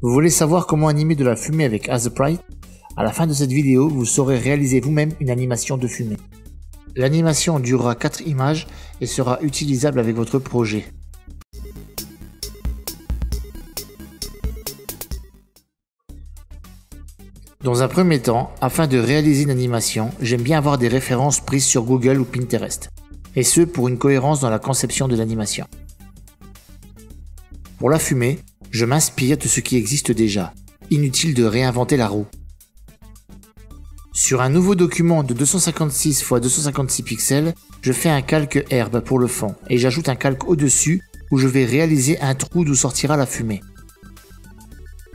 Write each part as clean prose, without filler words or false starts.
Vous voulez savoir comment animer de la fumée avec Aseprite? À la fin de cette vidéo, vous saurez réaliser vous-même une animation de fumée. L'animation durera 4 images et sera utilisable avec votre projet. Dans un premier temps, afin de réaliser une animation, j'aime bien avoir des références prises sur Google ou Pinterest, et ce pour une cohérence dans la conception de l'animation. Pour la fumée, je m'inspire de ce qui existe déjà, inutile de réinventer la roue. Sur un nouveau document de 256 x 256 pixels, je fais un calque herbe pour le fond et j'ajoute un calque au-dessus où je vais réaliser un trou d'où sortira la fumée.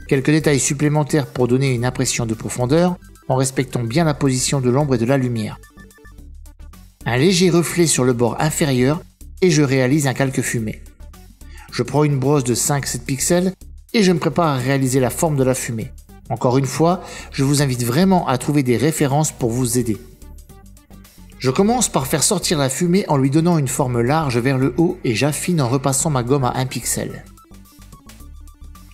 Quelques détails supplémentaires pour donner une impression de profondeur en respectant bien la position de l'ombre et de la lumière. Un léger reflet sur le bord inférieur et je réalise un calque fumée. Je prends une brosse de 5-7 pixels et je me prépare à réaliser la forme de la fumée. Encore une fois, je vous invite vraiment à trouver des références pour vous aider. Je commence par faire sortir la fumée en lui donnant une forme large vers le haut et j'affine en repassant ma gomme à 1 pixel.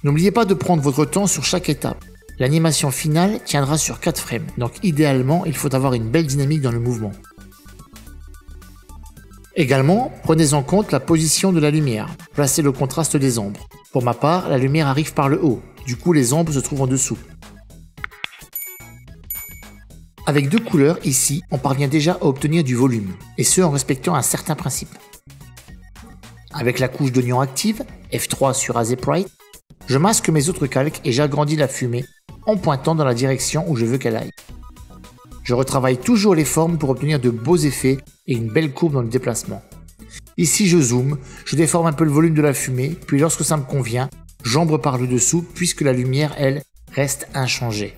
N'oubliez pas de prendre votre temps sur chaque étape. L'animation finale tiendra sur 4 frames, donc idéalement il faut avoir une belle dynamique dans le mouvement. Également, prenez en compte la position de la lumière, placez le contraste des ombres. Pour ma part, la lumière arrive par le haut, du coup les ombres se trouvent en dessous. Avec 2 couleurs, ici, on parvient déjà à obtenir du volume, et ce en respectant un certain principe. Avec la couche d'oignon active, F3 sur Aseprite, je masque mes autres calques et j'agrandis la fumée en pointant dans la direction où je veux qu'elle aille. Je retravaille toujours les formes pour obtenir de beaux effets et une belle courbe dans le déplacement. Ici je zoome, je déforme un peu le volume de la fumée, puis lorsque ça me convient, j'ombre par le dessous puisque la lumière, elle, reste inchangée.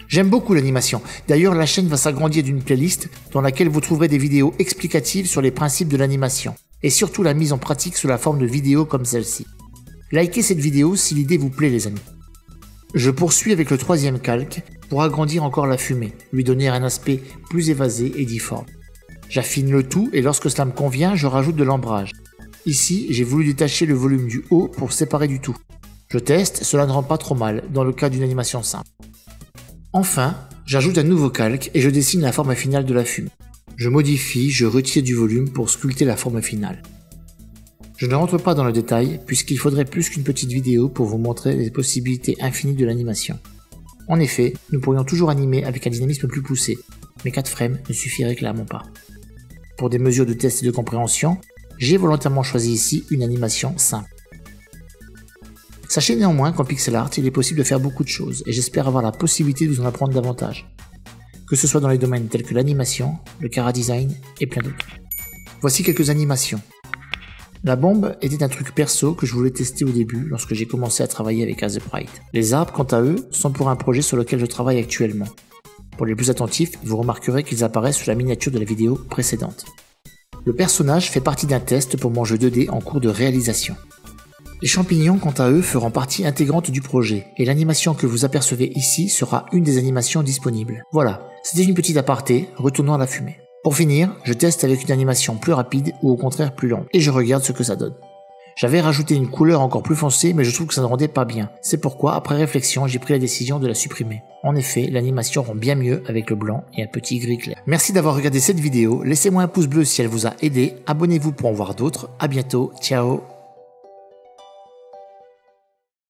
J'aime beaucoup l'animation, d'ailleurs la chaîne va s'agrandir d'une playlist dans laquelle vous trouverez des vidéos explicatives sur les principes de l'animation, et surtout la mise en pratique sous la forme de vidéos comme celle-ci. Likez cette vidéo si l'idée vous plaît les amis. Je poursuis avec le 3e calque pour agrandir encore la fumée, lui donner un aspect plus évasé et difforme. J'affine le tout et lorsque cela me convient, je rajoute de l'ombrage. Ici, j'ai voulu détacher le volume du haut pour séparer du tout. Je teste, cela ne rend pas trop mal dans le cas d'une animation simple. Enfin, j'ajoute un nouveau calque et je dessine la forme finale de la fumée. Je modifie, je retire du volume pour sculpter la forme finale. Je ne rentre pas dans le détail puisqu'il faudrait plus qu'une petite vidéo pour vous montrer les possibilités infinies de l'animation. En effet, nous pourrions toujours animer avec un dynamisme plus poussé, mais 4 frames ne suffiraient clairement pas. Pour des mesures de test et de compréhension, j'ai volontairement choisi ici une animation simple. Sachez néanmoins qu'en pixel art, il est possible de faire beaucoup de choses et j'espère avoir la possibilité de vous en apprendre davantage. Que ce soit dans les domaines tels que l'animation, le chara-design et plein d'autres. Voici quelques animations. La bombe était un truc perso que je voulais tester au début lorsque j'ai commencé à travailler avec Aseprite. Les arbres, quant à eux, sont pour un projet sur lequel je travaille actuellement. Pour les plus attentifs, vous remarquerez qu'ils apparaissent sur la miniature de la vidéo précédente. Le personnage fait partie d'un test pour mon jeu 2D en cours de réalisation. Les champignons, quant à eux, feront partie intégrante du projet, et l'animation que vous apercevez ici sera une des animations disponibles. Voilà, c'était une petite aparté, retournons à la fumée. Pour finir, je teste avec une animation plus rapide ou au contraire plus lente, et je regarde ce que ça donne. J'avais rajouté une couleur encore plus foncée, mais je trouve que ça ne rendait pas bien. C'est pourquoi, après réflexion, j'ai pris la décision de la supprimer. En effet, l'animation rend bien mieux avec le blanc et un petit gris clair. Merci d'avoir regardé cette vidéo, laissez-moi un pouce bleu si elle vous a aidé, abonnez-vous pour en voir d'autres, à bientôt, ciao.